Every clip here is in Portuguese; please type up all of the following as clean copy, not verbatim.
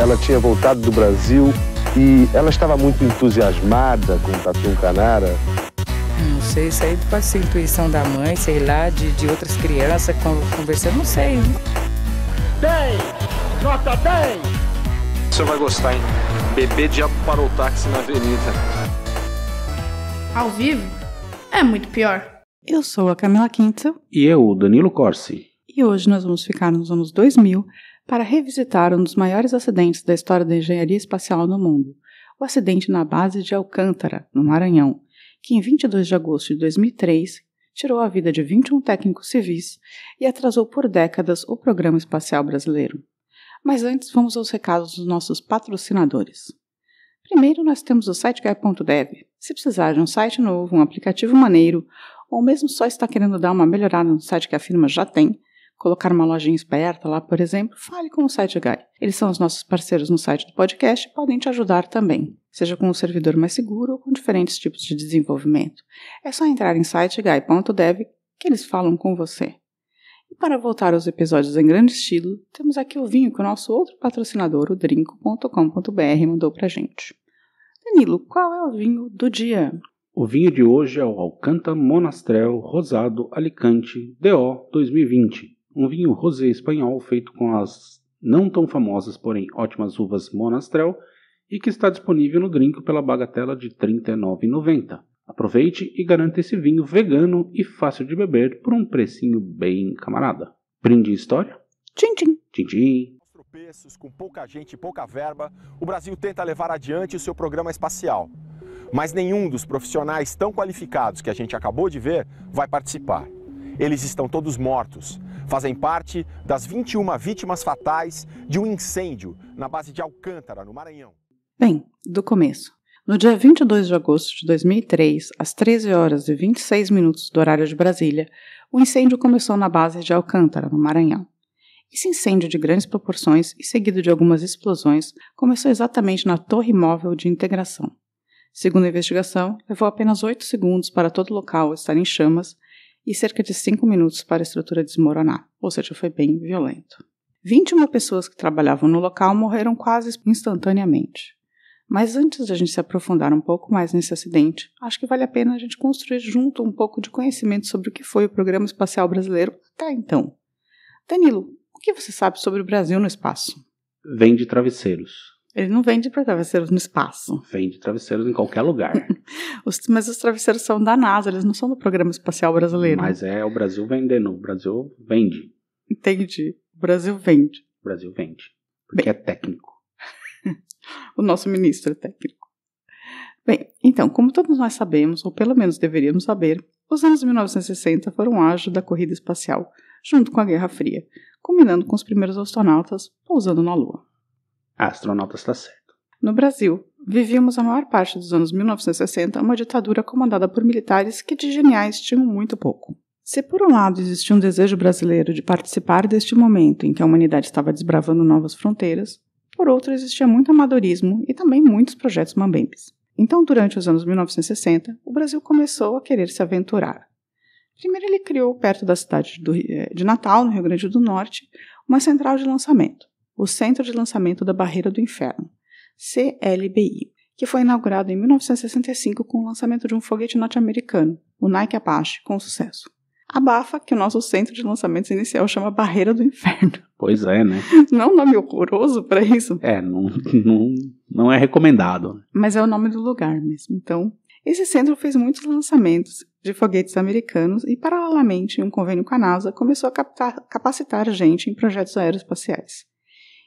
ela tinha voltado do Brasil e ela estava muito entusiasmada com o Tatu Canara. Não sei, isso aí pode ser intuição da mãe, sei lá, de outras crianças conversando, não sei. 10! Nota 10! Você vai gostar, hein? Bebê diabo parou o táxi na avenida. Ao vivo é muito pior. Eu sou a Camila Quintzel. E eu, Danilo Corsi. E hoje nós vamos ficar nos anos 2000 para revisitar um dos maiores acidentes da história da engenharia espacial no mundo. O acidente na base de Alcântara, no Maranhão, que em 22 de agosto de 2003 tirou a vida de 21 técnicos civis e atrasou por décadas o programa espacial brasileiro. Mas antes, vamos aos recados dos nossos patrocinadores. Primeiro, nós temos o SiteGuy.dev. Se precisar de um site novo, um aplicativo maneiro, ou mesmo só está querendo dar uma melhorada no site que a firma já tem, colocar uma lojinha esperta lá, por exemplo, fale com o SiteGuy. Eles são os nossos parceiros no site do podcast e podem te ajudar também, seja com um servidor mais seguro ou com diferentes tipos de desenvolvimento. É só entrar em SiteGuy.dev que eles falam com você. E para voltar aos episódios em grande estilo, temos aqui o vinho que o nosso outro patrocinador, o Drinco.com.br, mandou pra gente. Danilo, qual é o vinho do dia? O vinho de hoje é o Alcântara Monastrell Rosado Alicante DO 2020. Um vinho rosé espanhol feito com as não tão famosas, porém ótimas uvas Monastrell e que está disponível no Drinco pela bagatela de R$ 39,90. Aproveite e garanta esse vinho vegano e fácil de beber por um precinho bem camarada. Brinde história? Tchim, tchim. Tchim, tchim. Tropeços, com pouca gente e pouca verba, o Brasil tenta levar adiante o seu programa espacial. Mas nenhum dos profissionais tão qualificados que a gente acabou de ver vai participar. Eles estão todos mortos. Fazem parte das 21 vítimas fatais de um incêndio na base de Alcântara, no Maranhão. Bem, do começo. No dia 22 de agosto de 2003, às 13 horas e 26 minutos do horário de Brasília, o incêndio começou na base de Alcântara, no Maranhão. Esse incêndio de grandes proporções e seguido de algumas explosões começou exatamente na torre móvel de integração. Segundo a investigação, levou apenas 8 segundos para todo o local estar em chamas e cerca de 5 minutos para a estrutura desmoronar, ou seja, foi bem violento. 21 pessoas que trabalhavam no local morreram quase instantaneamente. Mas antes de a gente se aprofundar um pouco mais nesse acidente, acho que vale a pena a gente construir junto um pouco de conhecimento sobre o que foi o Programa Espacial Brasileiro até então. Danilo, o que você sabe sobre o Brasil no espaço? Vende travesseiros. Ele não vende para travesseiros no espaço. Vende travesseiros em qualquer lugar. Mas os travesseiros são da NASA, eles não são do Programa Espacial Brasileiro. Mas é o Brasil vendendo. O Brasil vende. Entendi. O Brasil vende. O Brasil vende. Porque é técnico. O nosso ministro é técnico. Bem, então, como todos nós sabemos, ou pelo menos deveríamos saber, os anos 1960 foram o auge da corrida espacial, junto com a Guerra Fria, culminando com os primeiros astronautas pousando na Lua. Astronauta está certo. No Brasil, vivíamos a maior parte dos anos 1960 uma ditadura comandada por militares que de geniais tinham muito pouco. Se por um lado existia um desejo brasileiro de participar deste momento em que a humanidade estava desbravando novas fronteiras, por outro existia muito amadorismo e também muitos projetos mambembes. Então, durante os anos 1960, o Brasil começou a querer se aventurar. Primeiro ele criou, perto da cidade de Natal, no Rio Grande do Norte, uma central de lançamento, o Centro de Lançamento da Barreira do Inferno, CLBI, que foi inaugurado em 1965 com o lançamento de um foguete norte-americano, o Nike Apache, com sucesso. Abafa que o nosso centro de lançamentos inicial chama Barreira do Inferno. Pois é, né? Não é um nome horroroso para isso? É, não é recomendado. Mas é o nome do lugar mesmo. Então, esse centro fez muitos lançamentos de foguetes americanos e, paralelamente, em um convênio com a NASA, começou a capacitar gente em projetos aeroespaciais.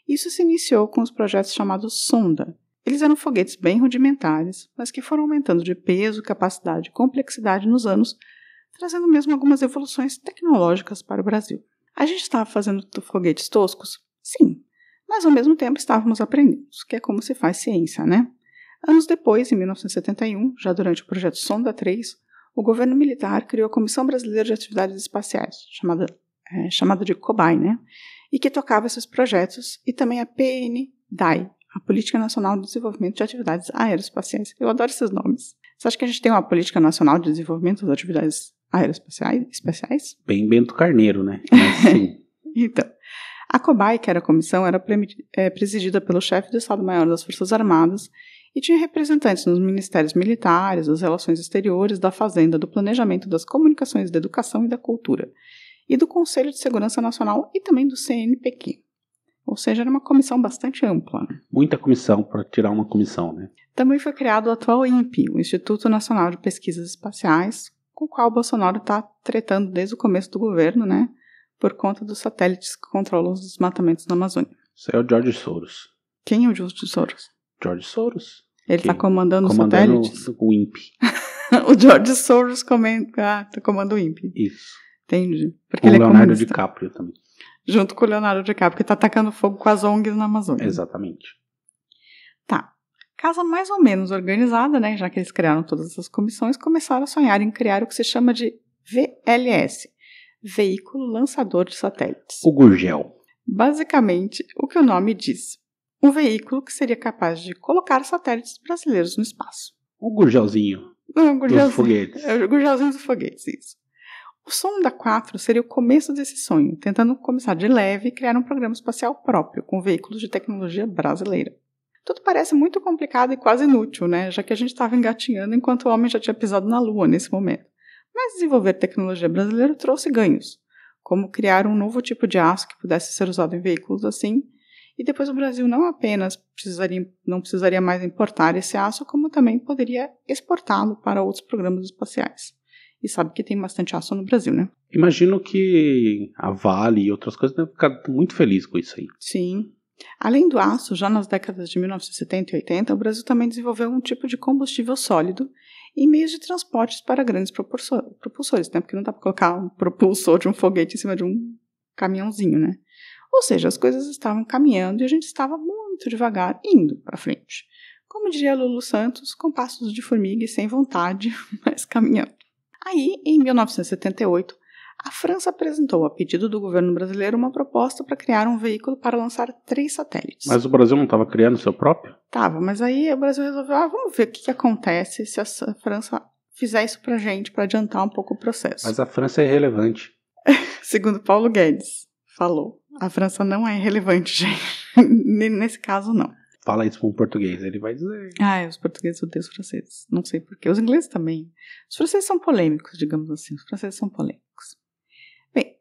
Isso se iniciou com os projetos chamados Sonda. Eles eram foguetes bem rudimentares, mas que foram aumentando de peso, capacidade e complexidade nos anos, trazendo mesmo algumas evoluções tecnológicas para o Brasil. A gente estava fazendo foguetes toscos? Sim, mas ao mesmo tempo estávamos aprendendo, que é como se faz ciência, né? Anos depois, em 1971, já durante o projeto Sonda 3, o governo militar criou a Comissão Brasileira de Atividades Espaciais, chamada de COBAI, né? E que tocava esses projetos, e também a PNDAI, a Política Nacional de Desenvolvimento de Atividades Aeroespaciais. Eu adoro esses nomes. Você acha que a gente tem uma Política Nacional de Desenvolvimento das Atividades Aeroespaciais? Bem Bento Carneiro, né? Mas, sim. Então, A COBAI, que era a comissão, era presidida pelo chefe do Estado-Maior das Forças Armadas e tinha representantes nos ministérios militares, das relações exteriores, da fazenda, do planejamento, das comunicações, da educação e da cultura, e do Conselho de Segurança Nacional e também do CNPq. Ou seja, era uma comissão bastante ampla. Muita comissão para tirar uma comissão, né? Também foi criado o atual INPE, o Instituto Nacional de Pesquisas Espaciais, com o qual o Bolsonaro está tretando desde o começo do governo, né? Por conta dos satélites que controlam os desmatamentos na Amazônia. Isso é o George Soros. Quem é o George Soros? George Soros. Ele está comandando os satélites? O INPE. O George Soros comanda o INPE. Isso. Entendi. Porque Com ele o Leonardo comunista. DiCaprio também. Junto com o Leonardo DiCaprio, que está atacando fogo com as ONGs na Amazônia. Exatamente. Tá. Casa mais ou menos organizada, né? Já que eles criaram todas essas comissões, começaram a sonhar em criar o que se chama de VLS, Veículo Lançador de Satélites. O Gurgel. Basicamente, o que o nome diz. Um veículo que seria capaz de colocar satélites brasileiros no espaço. O Gurgelzinho. Não, o Dos foguetes. É o Gurgelzinho dos foguetes, isso. O Sonda 4 seria o começo desse sonho, tentando começar de leve e criar um programa espacial próprio, com veículos de tecnologia brasileira. Tudo parece muito complicado e quase inútil, né? Já que a gente estava engatinhando enquanto o homem já tinha pisado na Lua nesse momento. Mas desenvolver tecnologia brasileira trouxe ganhos, como criar um novo tipo de aço que pudesse ser usado em veículos assim, e depois o Brasil não apenas não precisaria mais importar esse aço, como também poderia exportá-lo para outros programas espaciais. E sabe que tem bastante aço no Brasil, né? Imagino que a Vale e outras coisas devem ficar muito felizes com isso aí. Sim. Além do aço, já nas décadas de 1970 e 80, o Brasil também desenvolveu um tipo de combustível sólido em meios de transportes para grandes propulsores, né? Porque não dá para colocar um propulsor de um foguete em cima de um caminhãozinho, né? Ou seja, as coisas estavam caminhando e a gente estava muito devagar indo para frente. Como diria Lulu Santos, com passos de formiga e sem vontade, mas caminhando. Aí, em 1978, a França apresentou, a pedido do governo brasileiro, uma proposta para criar um veículo para lançar 3 satélites. Mas o Brasil não estava criando o seu próprio? Tava, mas aí o Brasil resolveu, vamos ver o que acontece se a França fizer isso pra gente, para adiantar um pouco o processo. Mas a França é irrelevante. Segundo Paulo Guedes falou, a França não é irrelevante, gente. Nesse caso, não. Fala isso para um português, ele vai dizer. Os portugueses odeiam os franceses. Não sei porquê. Os ingleses também. Os franceses são polêmicos, digamos assim. Os franceses são polêmicos. Bem,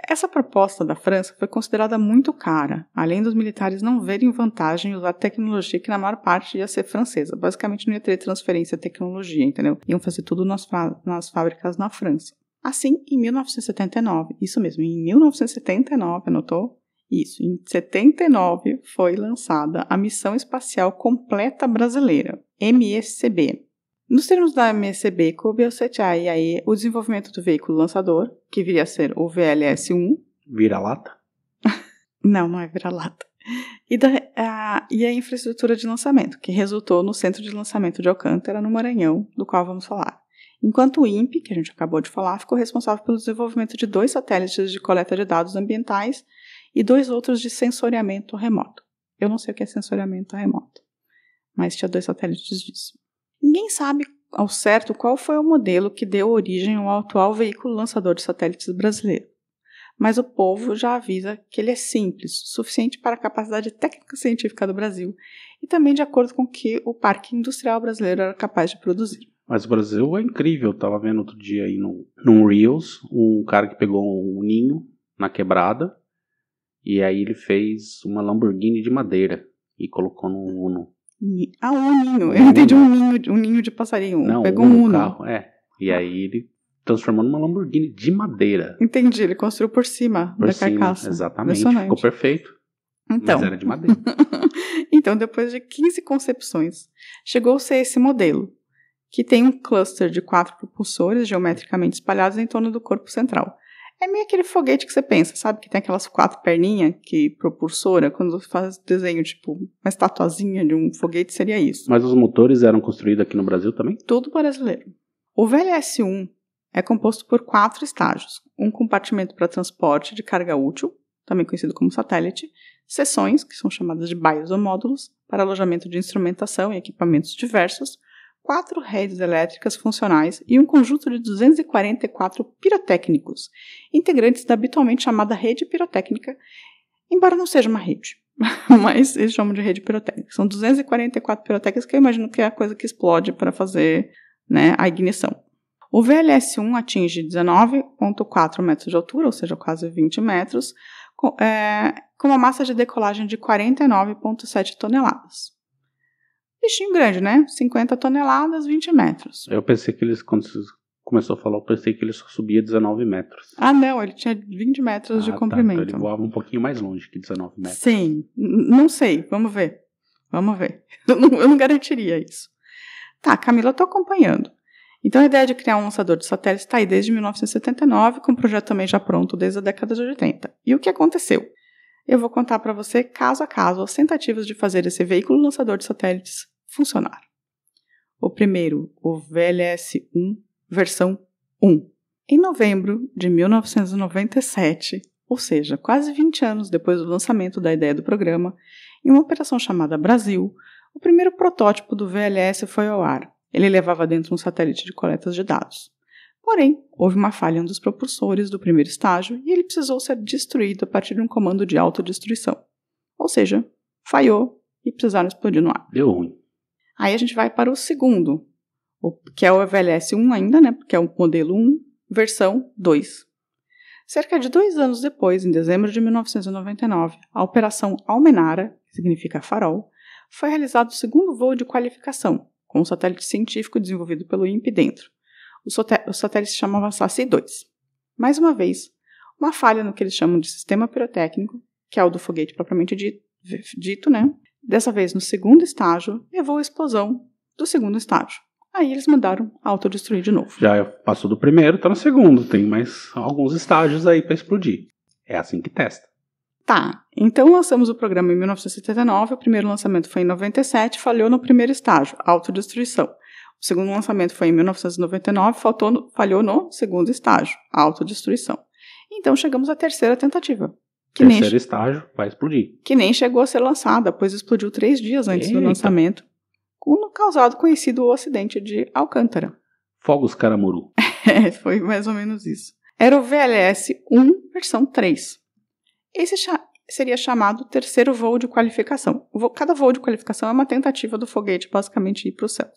essa proposta da França foi considerada muito cara, além dos militares não verem vantagem em usar tecnologia que na maior parte ia ser francesa. Basicamente não ia ter transferência de tecnologia, entendeu? Iam fazer tudo nas fábricas na França. Assim, em 1979, isso mesmo, em 1979, anotou? Isso, em 79 foi lançada a Missão Espacial Completa Brasileira, MECB. Nos termos da MECB, coube ao CETIA o desenvolvimento do veículo lançador, que viria a ser o VLS-1. Vira-lata? Não é vira-lata. E a infraestrutura de lançamento, que resultou no Centro de Lançamento de Alcântara, no Maranhão, do qual vamos falar. Enquanto o INPE, que a gente acabou de falar, ficou responsável pelo desenvolvimento de 2 satélites de coleta de dados ambientais e 2 outros de sensoriamento remoto. Eu não sei o que é sensoriamento remoto, mas tinha 2 satélites disso. Ninguém sabe ao certo qual foi o modelo que deu origem ao atual veículo lançador de satélites brasileiro, mas o povo já avisa que ele é simples, suficiente para a capacidade técnica científica do Brasil e também de acordo com o que o parque industrial brasileiro era capaz de produzir. Mas o Brasil é incrível, eu estava vendo outro dia aí num Reels, um cara que pegou um ninho na quebrada, e aí ele fez uma Lamborghini de madeira e colocou num Uno. Um ninho. Eu entendi um ninho de passarinho. Não, pegou um Uno. Carro, E aí ele transformou numa Lamborghini de madeira. Entendi, ele construiu por cima da carcaça. Exatamente, ficou perfeito. Então. Mas era de madeira. Então, depois de 15 concepções, chegou-se a esse modelo, que tem um cluster de 4 propulsores geometricamente espalhados em torno do corpo central. É meio aquele foguete que você pensa, sabe? Que tem aquelas 4 perninhas que propulsora, quando você faz desenho, tipo, uma estatuazinha de um foguete, seria isso. Mas os motores eram construídos aqui no Brasil também? Tudo brasileiro. O VLS-1 é composto por 4 estágios. Um compartimento para transporte de carga útil, também conhecido como satélite, seções, que são chamadas de BIOS ou módulos, para alojamento de instrumentação e equipamentos diversos, 4 redes elétricas funcionais e um conjunto de 244 pirotécnicos, integrantes da habitualmente chamada rede pirotécnica, embora não seja uma rede, mas eles chamam de rede pirotécnica. São 244 pirotécnicas, que eu imagino que é a coisa que explode para fazer, né, a ignição. O VLS-1 atinge 19,4 metros de altura, ou seja, quase 20 metros, com uma massa de decolagem de 49,7 toneladas. Bichinho grande, né? 50 toneladas, 20 metros. Eu pensei que eles, quando você começou a falar, eu pensei que ele só subia 19 metros. Ah, não, ele tinha 20 metros de comprimento. Então ele voava um pouquinho mais longe que 19 metros. Sim, não sei, vamos ver. Eu não garantiria isso. Tá, Camila, eu tô acompanhando. Então a ideia de criar um lançador de satélite está aí desde 1979, com o projeto também já pronto desde a década de 80. E o que aconteceu? Eu vou contar para você, caso a caso, as tentativas de fazer esse veículo lançador de satélites funcionar. O primeiro, o VLS-1, versão 1. Em novembro de 1997, ou seja, quase 20 anos depois do lançamento da ideia do programa, em uma operação chamada Brasil, o primeiro protótipo do VLS foi ao ar. Ele levava dentro um satélite de coletas de dados. Porém, houve uma falha em um dos propulsores do primeiro estágio e ele precisou ser destruído a partir de um comando de autodestruição. Ou seja, falhou e precisaram explodir no ar. Deu ruim. Aí a gente vai para o segundo, que é o VLS-1 ainda, né? Porque é o modelo 1, versão 2. Cerca de 2 anos depois, em dezembro de 1999, a Operação Almenara, que significa farol, foi realizado o segundo voo de qualificação, com um satélite científico desenvolvido pelo INPE dentro. O satélite se chamava SACI-2. Mais uma vez, uma falha no que eles chamam de sistema pirotécnico, que é o do foguete propriamente dito, né? Dessa vez, no segundo estágio, levou a explosão do segundo estágio. Aí eles mandaram autodestruir de novo. Já passou do primeiro, tá no segundo. Tem mais alguns estágios aí para explodir. É assim que testa. Tá, então lançamos o programa em 1979, o primeiro lançamento foi em 97, falhou no primeiro estágio, autodestruição. O segundo lançamento foi em 1999, falhou no segundo estágio, autodestruição. Então chegamos à terceira tentativa. Terceiro estágio vai explodir. Que nem chegou a ser lançada, pois explodiu 3 dias antes do lançamento, causado conhecido o acidente de Alcântara. Fogos Caramuru. Foi mais ou menos isso. Era o VLS-1 versão 3. Esse seria chamado terceiro voo de qualificação. Cada voo de qualificação é uma tentativa do foguete basicamente ir para o céu.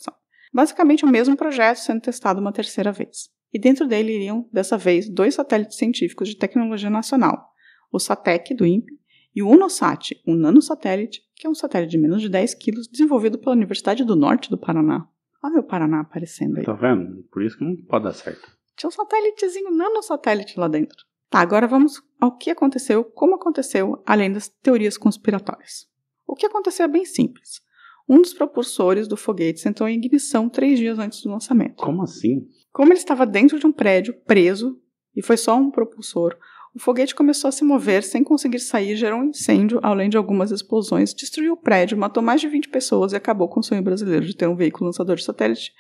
Basicamente o mesmo projeto sendo testado uma terceira vez. E dentro dele iriam, dessa vez, 2 satélites científicos de tecnologia nacional. O SATEC, do INPE, e o UNOSAT, um nanosatélite, que é um satélite de menos de 10 quilos, desenvolvido pela Universidade do Norte do Paraná. Olha meu Paraná aparecendo aí. Tá vendo? Por isso que não pode dar certo. Tinha um satélitezinho, nanosatélite lá dentro. Tá, agora vamos ao que aconteceu, como aconteceu, além das teorias conspiratórias. O que aconteceu é bem simples. Um dos propulsores do foguete entrou em ignição 3 dias antes do lançamento. Como assim? Como ele estava dentro de um prédio, preso, e foi só um propulsor, o foguete começou a se mover sem conseguir sair, gerou um incêndio, além de algumas explosões, destruiu o prédio, matou mais de 20 pessoas e acabou com o sonho brasileiro de ter um veículo lançador de satélite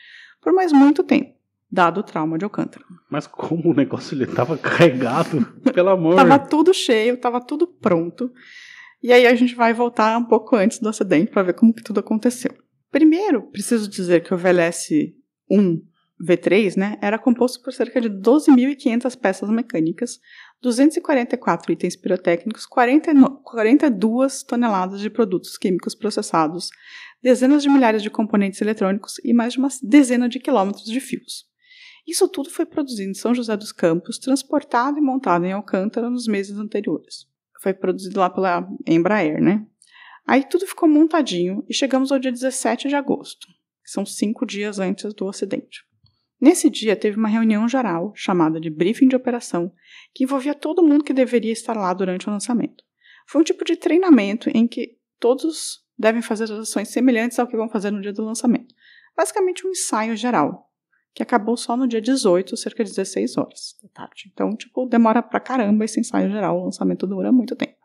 por mais muito tempo, dado o trauma de Alcântara. Mas como o negócio ele estava carregado, pelo amor... Tava tudo cheio, tava tudo pronto. E aí a gente vai voltar um pouco antes do acidente para ver como que tudo aconteceu. Primeiro, preciso dizer que o VLS-1 V3, né, era composto por cerca de 12.500 peças mecânicas, 244 itens pirotécnicos, 42 toneladas de produtos químicos processados, dezenas de milhares de componentes eletrônicos e mais de uma dezena de quilômetros de fios. Isso tudo foi produzido em São José dos Campos, transportado e montado em Alcântara nos meses anteriores. Foi produzido lá pela Embraer, né? Aí tudo ficou montadinho e chegamos ao dia 17 de agosto, que são 5 dias antes do acidente. Nesse dia, teve uma reunião geral, chamada de briefing de operação, que envolvia todo mundo que deveria estar lá durante o lançamento. Foi um tipo de treinamento em que todos devem fazer as ações semelhantes ao que vão fazer no dia do lançamento. Basicamente um ensaio geral, que acabou só no dia 18, cerca de 16 horas da tarde. Então, demora pra caramba esse ensaio geral, o lançamento dura muito tempo.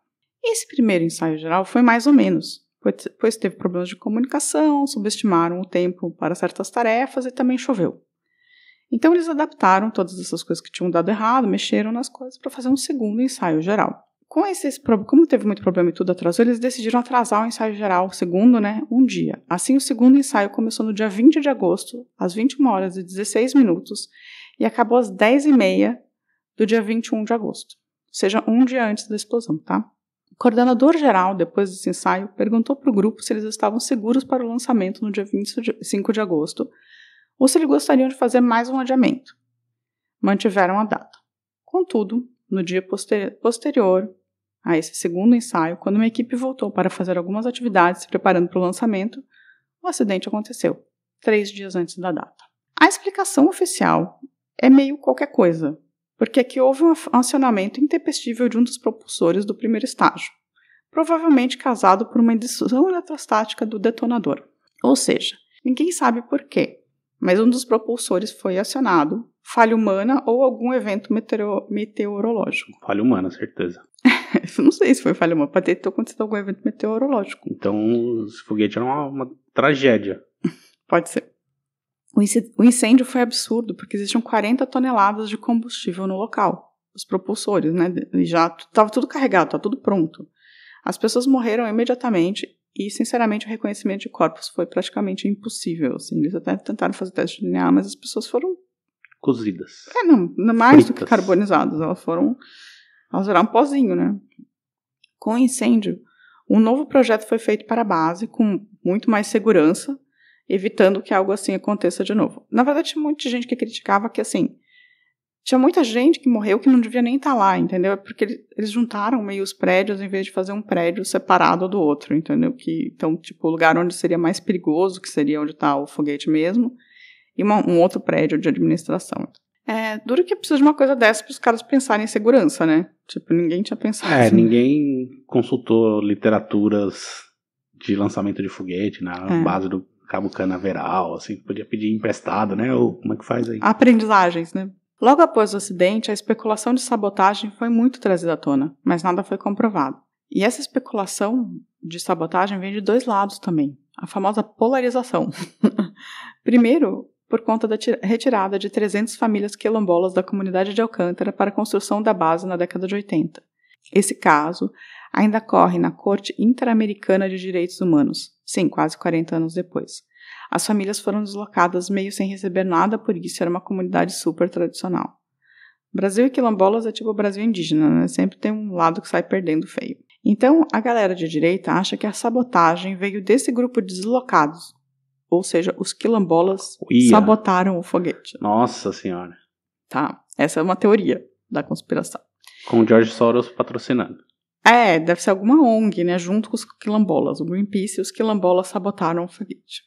Esse primeiro ensaio geral foi mais ou menos, pois teve problemas de comunicação, subestimaram o tempo para certas tarefas e também choveu. Então eles adaptaram todas essas coisas que tinham dado errado, mexeram nas coisas para fazer um segundo ensaio geral. Como teve muito problema e tudo atrasou, eles decidiram atrasar o ensaio geral, segundo, né, um dia. Assim, o segundo ensaio começou no dia 20 de agosto, às 21 horas e 16 minutos, e acabou às 10h30 do dia 21 de agosto. Ou seja, um dia antes da explosão, tá? O coordenador geral, depois desse ensaio, perguntou para o grupo se eles estavam seguros para o lançamento no dia 25 de agosto ou se eles gostariam de fazer mais um adiamento. Mantiveram a data. Contudo, no dia posterior a esse segundo ensaio, quando uma equipe voltou para fazer algumas atividades se preparando para o lançamento, o acidente aconteceu, 3 dias antes da data. A explicação oficial é meio qualquer coisa, porque aqui houve um acionamento intempestivo de um dos propulsores do primeiro estágio, provavelmente causado por uma indução eletrostática do detonador. Ou seja, ninguém sabe por quê, mas um dos propulsores foi acionado, falha humana ou algum evento meteorológico. Falha humana, certeza. Não sei se foi falha humana, pode ter acontecido algum evento meteorológico. Então, esse foguete era uma tragédia. Pode ser. O incêndio foi absurdo, porque existiam 40 toneladas de combustível no local. Os propulsores, né? E já estava tudo carregado, estava tudo pronto. As pessoas morreram imediatamente e, sinceramente, o reconhecimento de corpos foi praticamente impossível. Assim. Eles até tentaram fazer teste de DNA, mas as pessoas foram... cozidas. Não mais fritas. do que carbonizadas. Elas viraram um pozinho, né? Com o incêndio, um novo projeto foi feito para a base, com muito mais segurança, evitando que algo assim aconteça de novo. Na verdade, tinha muita gente que criticava que, assim, tinha muita gente que morreu que não devia nem estar lá, entendeu? Porque eles juntaram meio os prédios em vez de fazer um prédio separado do outro, entendeu? Então, tipo, o lugar onde seria mais perigoso, que seria onde está o foguete mesmo, e um outro prédio de administração. Duro que precisa de uma coisa dessa para os caras pensarem em segurança, né? Tipo, ninguém tinha pensado assim. Ninguém consultou literaturas de lançamento de foguete na base do Cabo Canaveral, assim, podia pedir emprestado, né? Ou como é que faz aí? Aprendizagens, né? Logo após o acidente, a especulação de sabotagem foi muito trazida à tona, mas nada foi comprovado. E essa especulação de sabotagem vem de 2 lados também, a famosa polarização. Primeiro, por conta da retirada de 300 famílias quilombolas da comunidade de Alcântara para a construção da base na década de 80. Esse caso ainda corre na Corte Interamericana de Direitos Humanos, sim, quase 40 anos depois. As famílias foram deslocadas meio sem receber nada por isso, era uma comunidade super tradicional. Brasil e quilombolas é tipo o Brasil indígena, né? Sempre tem um lado que sai perdendo feio. Então, a galera de direita acha que a sabotagem veio desse grupo de deslocados, ou seja, os quilombolas sabotaram o foguete. Nossa Senhora. Tá, essa é uma teoria da conspiração. Com o George Soros patrocinando. Deve ser alguma ONG, né, junto com os quilombolas. O Greenpeace e os quilombolas sabotaram o foguete.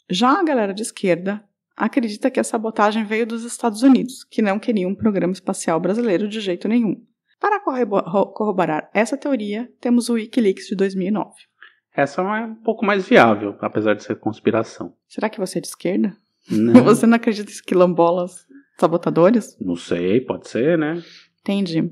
Já a galera de esquerda acredita que a sabotagem veio dos Estados Unidos, que não queriam um programa espacial brasileiro de jeito nenhum. Para corroborar essa teoria, temos o Wikileaks de 2009. Essa é um pouco mais viável, apesar de ser conspiração. Será que você é de esquerda? Não. Você não acredita em quilombolas sabotadores? Não sei, pode ser, né? Entendi.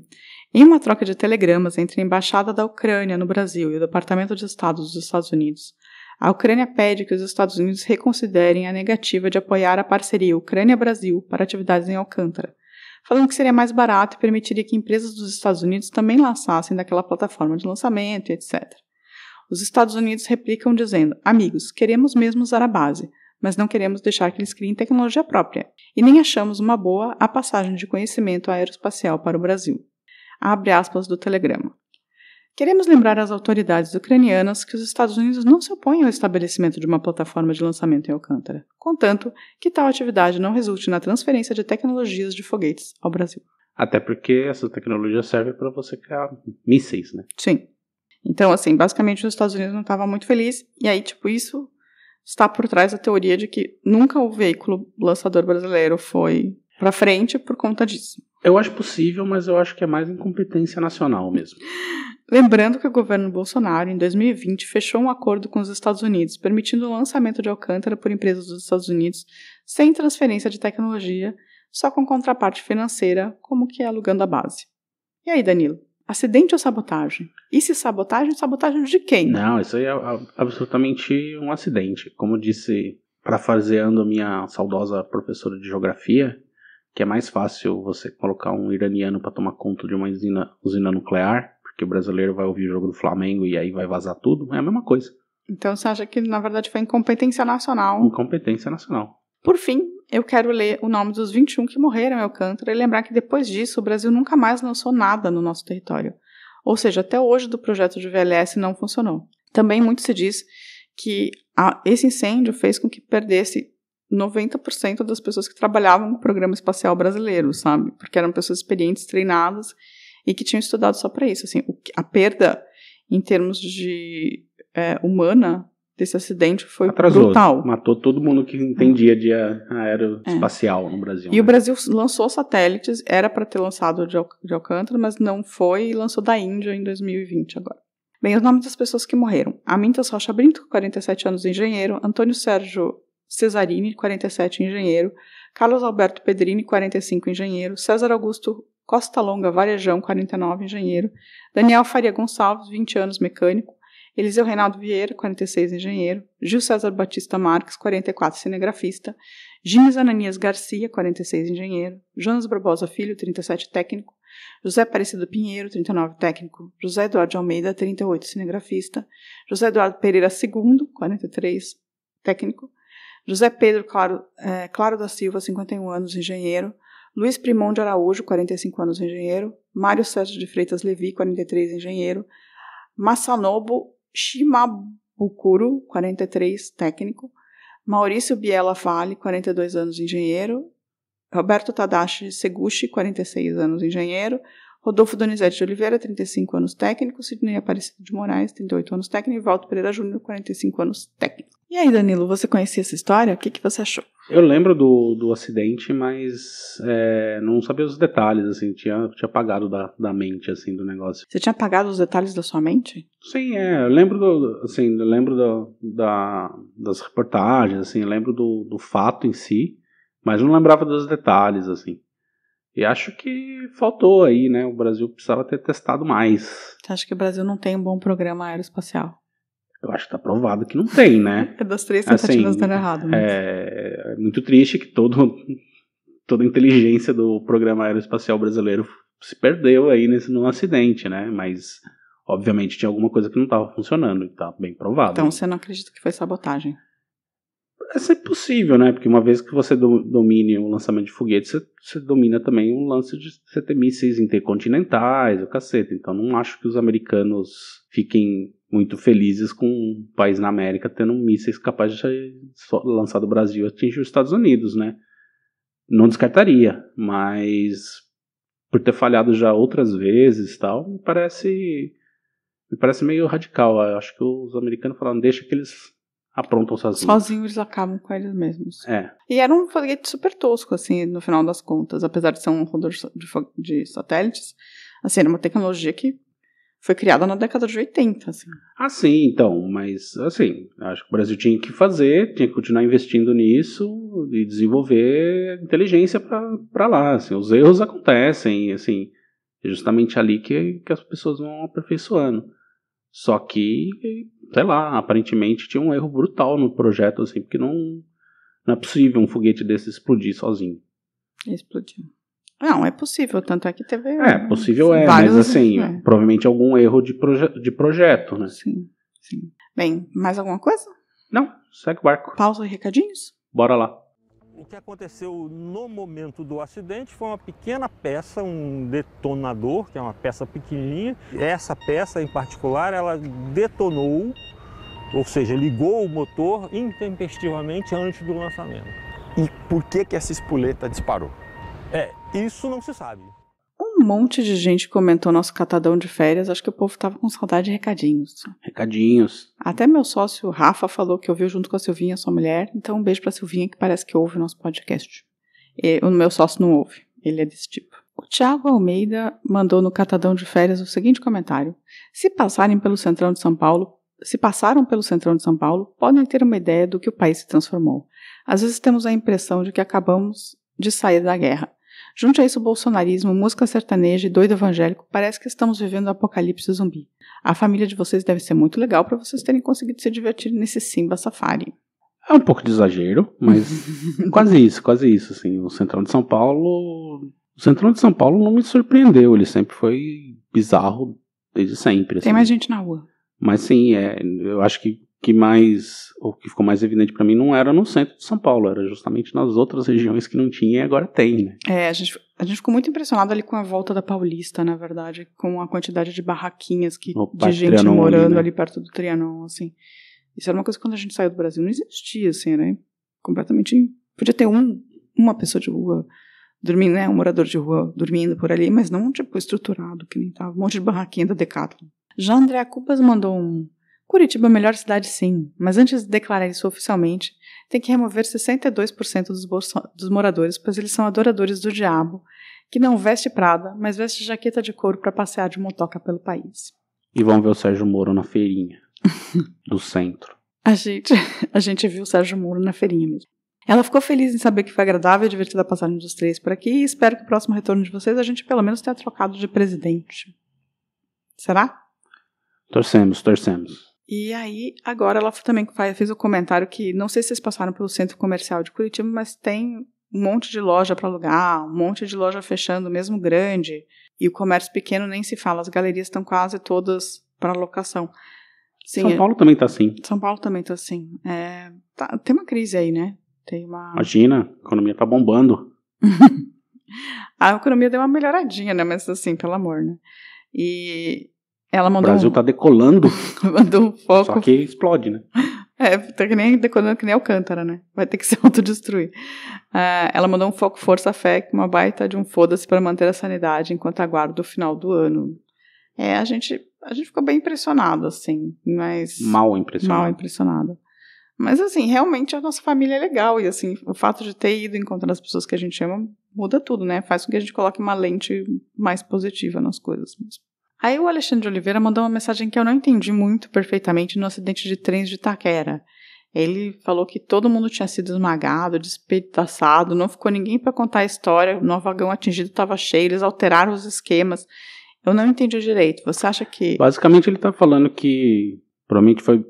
Em uma troca de telegramas entre a Embaixada da Ucrânia no Brasil e o Departamento de Estado dos Estados Unidos, a Ucrânia pede que os Estados Unidos reconsiderem a negativa de apoiar a parceria Ucrânia-Brasil para atividades em Alcântara, falando que seria mais barato e permitiria que empresas dos Estados Unidos também lançassem daquela plataforma de lançamento e etc. Os Estados Unidos replicam dizendo: amigos, queremos mesmo usar a base, mas não queremos deixar que eles criem tecnologia própria, e nem achamos uma boa a passagem de conhecimento aeroespacial para o Brasil. Abre aspas do telegrama. Queremos lembrar às autoridades ucranianas que os Estados Unidos não se opõem ao estabelecimento de uma plataforma de lançamento em Alcântara, contanto que tal atividade não resulte na transferência de tecnologias de foguetes ao Brasil. Até porque essa tecnologia serve para você criar mísseis, né? Sim. Então, assim, basicamente os Estados Unidos não estavam muito felizes, e aí, tipo, isso está por trás da teoria de que nunca o veículo lançador brasileiro foi para frente por conta disso. Eu acho possível, mas eu acho que é mais incompetência nacional mesmo. Lembrando que o governo Bolsonaro, em 2020, fechou um acordo com os Estados Unidos, permitindo o lançamento de Alcântara por empresas dos Estados Unidos, sem transferência de tecnologia, só com contraparte financeira, como que é alugando a base. E aí, Danilo? Acidente ou sabotagem? E se sabotagem, sabotagem de quem? Não, isso aí é absolutamente um acidente. Como eu disse, parafraseando a minha saudosa professora de geografia, que é mais fácil você colocar um iraniano para tomar conta de uma usina nuclear, porque o brasileiro vai ouvir o jogo do Flamengo e aí vai vazar tudo, é a mesma coisa. Então você acha que na verdade foi incompetência nacional? Incompetência nacional. Por fim, eu quero ler o nome dos 21 que morreram em Alcântara e lembrar que depois disso o Brasil nunca mais lançou nada no nosso território. Ou seja, até hoje do projeto de VLS não funcionou. Também muito se diz que esse incêndio fez com que perdesse 90% das pessoas que trabalhavam no programa espacial brasileiro, sabe? Porque eram pessoas experientes, treinadas e que tinham estudado só para isso. Assim, a perda em termos de humana desse acidente foi brutal. Matou todo mundo que entendia de aeroespacial no Brasil. E o Brasil lançou satélites, era para ter lançado de Alcântara, mas não foi, e lançou da Índia em 2020 agora. Bem, os nomes das pessoas que morreram. Amintas Rocha Brinto, 47 anos, engenheiro. Antônio Sérgio Cesarini, 47, engenheiro. Carlos Alberto Pedrini, 45, engenheiro. César Augusto Costa Longa Varejão, 49, engenheiro. Daniel Faria Gonçalves, 20 anos, mecânico. Eliseu Reinaldo Vieira, 46, engenheiro. Gil César Batista Marques, 44, cinegrafista. Gines Ananias Garcia, 46, engenheiro. Jonas Barbosa Filho, 37, técnico. José Aparecido Pinheiro, 39, técnico. José Eduardo de Almeida, 38, cinegrafista. José Eduardo Pereira II, 43, técnico. José Pedro Claro da Silva, 51 anos, engenheiro. Luiz Primon de Araújo, 45 anos, engenheiro. Mário Sérgio de Freitas Levi, 43, engenheiro. Masanobu Shimabukuro, 43, técnico. Maurício Biela Vale, 42 anos, engenheiro. Roberto Tadashi Seguchi, 46 anos, engenheiro. Rodolfo Donizete de Oliveira, 35 anos, técnico. Sidney Aparecido de Moraes, 38 anos, técnico. E Walter Pereira Júnior, 45 anos, técnico. E aí, Danilo, você conhecia essa história? O que você achou? Eu lembro do acidente, mas não sabia os detalhes, assim, tinha apagado da mente, assim, do negócio. Você tinha apagado os detalhes da sua mente? Sim, eu lembro das reportagens, assim, lembro do fato em si, mas não lembrava dos detalhes, assim. E acho que faltou aí, né, o Brasil precisava ter testado mais. Você acha que o Brasil não tem um bom programa aeroespacial? Eu acho que tá provado que não tem, né? É das 3 tentativas dando errado. Mas... É muito triste que toda a inteligência do programa aeroespacial brasileiro se perdeu aí num acidente, né? Mas, obviamente, tinha alguma coisa que não estava funcionando, e tá bem provado. Então, você não acredita que foi sabotagem? É sempre possível, né? Porque uma vez que você domine o lançamento de foguetes, você domina também o lance de você ter mísseis intercontinentais, o cacete. Então, não acho que os americanos fiquem muito felizes com um país na América tendo mísseis capazes de lançar do Brasil e atingir os Estados Unidos, né? Não descartaria, mas por ter falhado já outras vezes e tal, me parece meio radical. Eu acho que os americanos falaram, deixa que eles aprontam sozinhos. Sozinhos eles acabam com eles mesmos. É. E era um foguete super tosco, assim, no final das contas, apesar de ser um rodor de satélites, assim, era uma tecnologia que foi criada na década de 80, assim. Ah, sim, então, mas, assim, acho que o Brasil tinha que continuar investindo nisso e desenvolver inteligência para lá, assim, os erros acontecem, assim, é justamente ali que as pessoas vão aperfeiçoando. Só que, sei lá, aparentemente tinha um erro brutal no projeto, assim, porque não é possível um foguete desse explodir sozinho. Explodiu. Não, é possível, tanto é que teve... Possível mas assim, provavelmente algum erro de projeto, né? Sim. Bem, mais alguma coisa? Não, segue o barco. Pausa e recadinhos? Bora lá. O que aconteceu no momento do acidente foi uma pequena peça, um detonador, que é uma peça pequenininha. Essa peça em particular, ela detonou, ou seja, ligou o motor intempestivamente antes do lançamento. E por que essa espoleta disparou? Isso não se sabe. Um monte de gente comentou nosso catadão de férias. Acho que o povo tava com saudade de recadinhos. Recadinhos. Até meu sócio Rafa falou que ouviu junto com a Silvinha, sua mulher. Então um beijo pra Silvinha, que parece que ouve o nosso podcast. O meu sócio não ouve. Ele é desse tipo. O Thiago Almeida mandou no catadão de férias o seguinte comentário. Se passaram pelo Centrão de São Paulo, podem ter uma ideia do que o país se transformou. Às vezes temos a impressão de que acabamos de sair da guerra. Junte a isso o bolsonarismo, música sertaneja e doido evangélico, parece que estamos vivendo o apocalipse zumbi. A família de vocês deve ser muito legal para vocês terem conseguido se divertir nesse Simba Safari. É um pouco de exagero, mas quase isso, assim. O Centrão de São Paulo não me surpreendeu, ele sempre foi bizarro desde sempre. Assim. Tem mais gente na rua. Mas sim, eu acho que o que ficou mais evidente para mim não era no centro de São Paulo, era justamente nas outras regiões que não tinha e agora tem, né? A gente ficou muito impressionado ali com a volta da Paulista, na verdade, com a quantidade de barraquinhas de gente Trianon morando né? ali perto do Trianon, assim. Isso era uma coisa que quando a gente saiu do Brasil não existia, assim, né? Completamente... Podia ter uma pessoa de rua dormindo, né? Um morador de rua dormindo por ali, mas não, tipo, estruturado, que nem tava. Um monte de barraquinha da Decathlon. Já Andréa Cubas mandou Curitiba é a melhor cidade, sim, mas antes de declarar isso oficialmente, tem que remover 62% dos moradores, pois eles são adoradores do diabo, que não veste Prada, mas veste jaqueta de couro para passear de motoca pelo país. E vão ver o Sérgio Moro na feirinha do centro. A gente viu o Sérgio Moro na feirinha mesmo. Ela ficou feliz em saber que foi agradável e divertida a passagem dos três por aqui e espero que o próximo retorno de vocês a gente pelo menos tenha trocado de presidente. Será? Torcemos. E aí, agora ela também fez o comentário que, não sei se vocês passaram pelo centro comercial de Curitiba, mas tem um monte de loja para alugar, um monte de loja fechando, mesmo grande, e o comércio pequeno nem se fala, as galerias estão quase todas para locação. Sim, São Paulo também tá assim. São Paulo também tá assim. Tem uma crise aí, né? Imagina, a economia tá bombando. A economia deu uma melhoradinha, né? Mas assim, pelo amor, né? E ela mandou... O Brasil tá decolando. Mandou um foco... Só que explode, né? Tá decolando que nem Alcântara, né? Vai ter que se autodestruir. Ela mandou um foco Força Fé, uma baita de um foda-se para manter a sanidade enquanto aguarda o final do ano. A gente ficou bem impressionado, assim, mas... Mal impressionado. Mas, assim, realmente a nossa família é legal. E, assim, o fato de ter ido encontrar as pessoas que a gente ama muda tudo, né? Faz com que a gente coloque uma lente mais positiva nas coisas mesmo. Aí o Alexandre de Oliveira mandou uma mensagem que eu não entendi muito perfeitamente no acidente de trens de Itaquera. Ele falou que todo mundo tinha sido esmagado, despedaçado, não ficou ninguém para contar a história, o vagão atingido estava cheio, eles alteraram os esquemas. Eu não entendi direito. Você acha que... Basicamente ele tá falando que provavelmente foi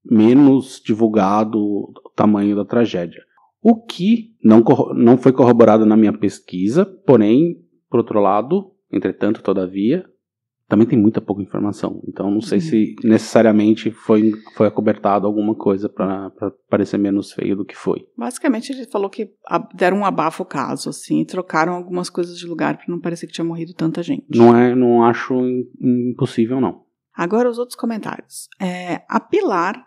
menos divulgado o tamanho da tragédia. O que não foi corroborado na minha pesquisa, porém, por outro lado, entretanto, todavia, também tem muita pouca informação. Então não sei se necessariamente foi acobertado alguma coisa para parecer menos feio do que foi. Basicamente ele falou que deram um abafo ao caso, assim, e trocaram algumas coisas de lugar para não parecer que tinha morrido tanta gente. Não acho impossível, não. Agora os outros comentários. A Pilar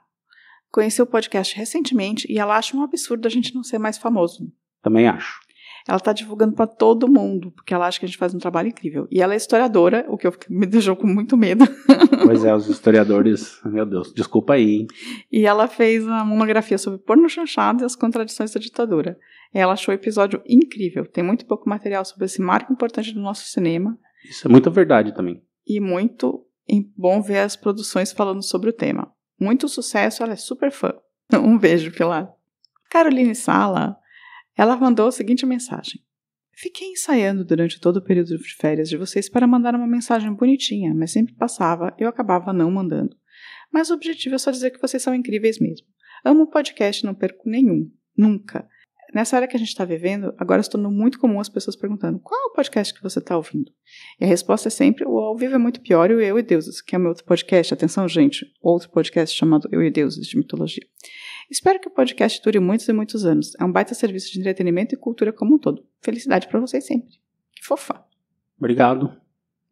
conheceu o podcast recentemente e ela acha um absurdo a gente não ser mais famoso. Também acho. Ela está divulgando para todo mundo, porque ela acha que a gente faz um trabalho incrível. E ela é historiadora, o que me deixou com muito medo. Pois é, os historiadores, meu Deus, desculpa aí, hein? E ela fez uma monografia sobre porno chanchado e as contradições da ditadura. Ela achou o episódio incrível. Tem muito pouco material sobre esse marco importante do nosso cinema. Isso é muita verdade também. E muito bom ver as produções falando sobre o tema. Muito sucesso, ela é super fã. Um beijo, Pilar. Caroline Sala... Ela mandou a seguinte mensagem. Fiquei ensaiando durante todo o período de férias de vocês para mandar uma mensagem bonitinha, mas sempre passava e eu acabava não mandando. Mas o objetivo é só dizer que vocês são incríveis mesmo. Amo o podcast e não perco nenhum. Nunca. Nessa era que a gente está vivendo, agora se tornou muito comum as pessoas perguntando qual é o podcast que você está ouvindo? E a resposta é sempre o Ao Vivo é muito pior e o Eu e Deuses, que é o meu outro podcast. Atenção, gente. Outro podcast chamado Eu e Deuses, de mitologia. Espero que o podcast dure muitos e muitos anos. É um baita serviço de entretenimento e cultura como um todo. Felicidade pra vocês sempre. Que fofa. Obrigado.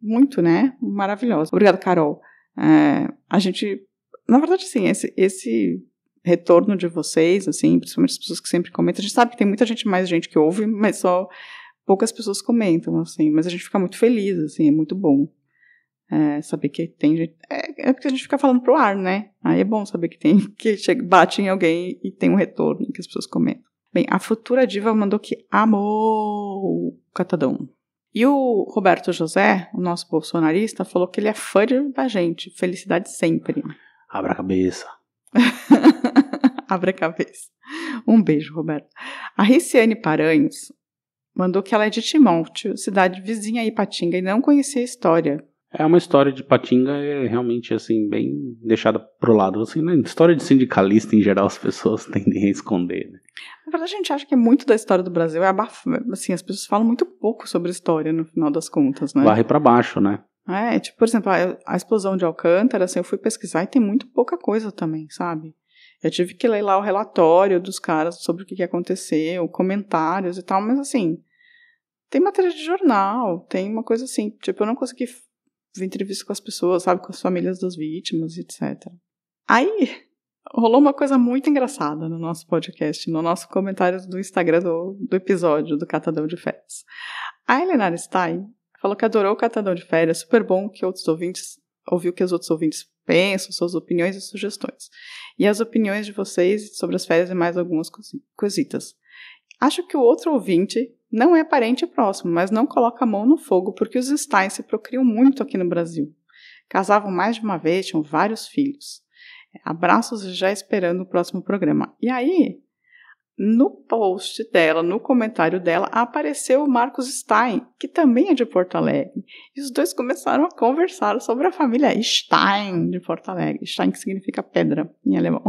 Muito, né? Maravilhosa. Obrigada, Carol. A gente... Na verdade, sim, esse retorno de vocês, assim, principalmente as pessoas que sempre comentam. A gente sabe que tem muita gente, mais gente que ouve, mas só poucas pessoas comentam, assim. Mas a gente fica muito feliz, assim, é muito bom. Saber que tem gente... É porque a gente fica falando pro ar, né? Aí é bom saber que tem... Que bate em alguém e tem um retorno que as pessoas comentam. Bem, a Futura Diva mandou que amou o Catadão. E o Roberto José, o nosso bolsonarista, falou que ele é fã da gente. Felicidade sempre. Abra a cabeça. Abra a cabeça. Um beijo, Roberto. A Riciane Paranhos mandou que ela é de Timóteo, cidade vizinha a Ipatinga, e não conhecia a história. É uma história de Patinga, é realmente, assim, bem deixada pro lado. Assim, né? História de sindicalista, em geral, as pessoas tendem a esconder, né? Na verdade, a gente acha que muito da história do Brasil assim, as pessoas falam muito pouco sobre história, no final das contas, né? Varre pra baixo, né? Tipo, por exemplo, a explosão de Alcântara, assim, eu fui pesquisar e tem muito pouca coisa também, sabe? Eu tive que ler lá o relatório dos caras sobre o que aconteceu, comentários e tal, mas assim, tem matéria de jornal, tem uma coisa assim, tipo, eu não consegui ver entrevista com as pessoas, sabe, com as famílias das vítimas, etc. Aí, rolou uma coisa muito engraçada no nosso podcast, no nosso comentário do Instagram do episódio do Catadão de Férias. A Helena Stein falou que adorou o Catadão de Férias, super bom que outros ouvintes, ouviu que os outros ouvintes pensam, suas opiniões e sugestões. E as opiniões de vocês sobre as férias e mais algumas coisitas. Acho que o outro ouvinte não é parente próximo, mas não coloca a mão no fogo porque os Stein se procriam muito aqui no Brasil. Casavam mais de uma vez, tinham vários filhos. Abraços já esperando o próximo programa. E aí, no post dela, no comentário dela, apareceu o Marcos Stein, que também é de Porto Alegre. E os dois começaram a conversar sobre a família Stein de Porto Alegre. Stein, que significa pedra em alemão.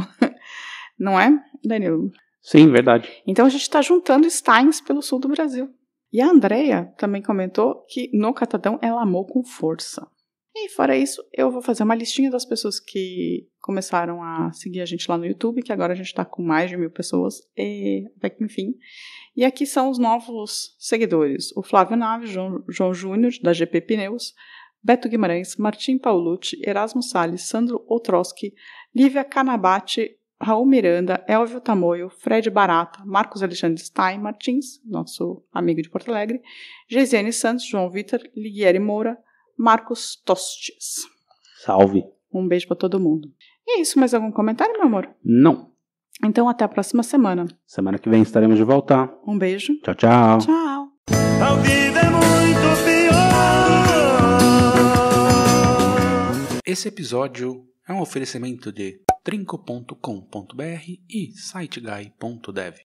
Não é, Danilo? Sim, verdade. Então a gente está juntando Steins pelo sul do Brasil. E a Andrea também comentou que no Catadão ela amou com força. E fora isso, eu vou fazer uma listinha das pessoas que começaram a seguir a gente lá no YouTube, que agora a gente está com mais de 1.000 pessoas, até que enfim. E aqui são os novos seguidores. O Flávio Naves, João Júnior, da GP Pneus, Beto Guimarães, Martim Paulucci, Erasmo Salles, Sandro Otroski, Lívia Canabate, Raul Miranda, Elvio Tamoio, Fred Barata, Marcos Alexandre Stein Martins, nosso amigo de Porto Alegre, Geisiane Santos, João Vitor, Liguieri Moura, Marcos Tostes. Salve. Um beijo pra todo mundo. E é isso, mais algum comentário, meu amor? Não. Então até a próxima semana. Semana que vem estaremos de volta. Um beijo. Tchau, tchau. Tchau. A vida é muito pior. Esse episódio é um oferecimento de trinco.com.br e siteguy.dev.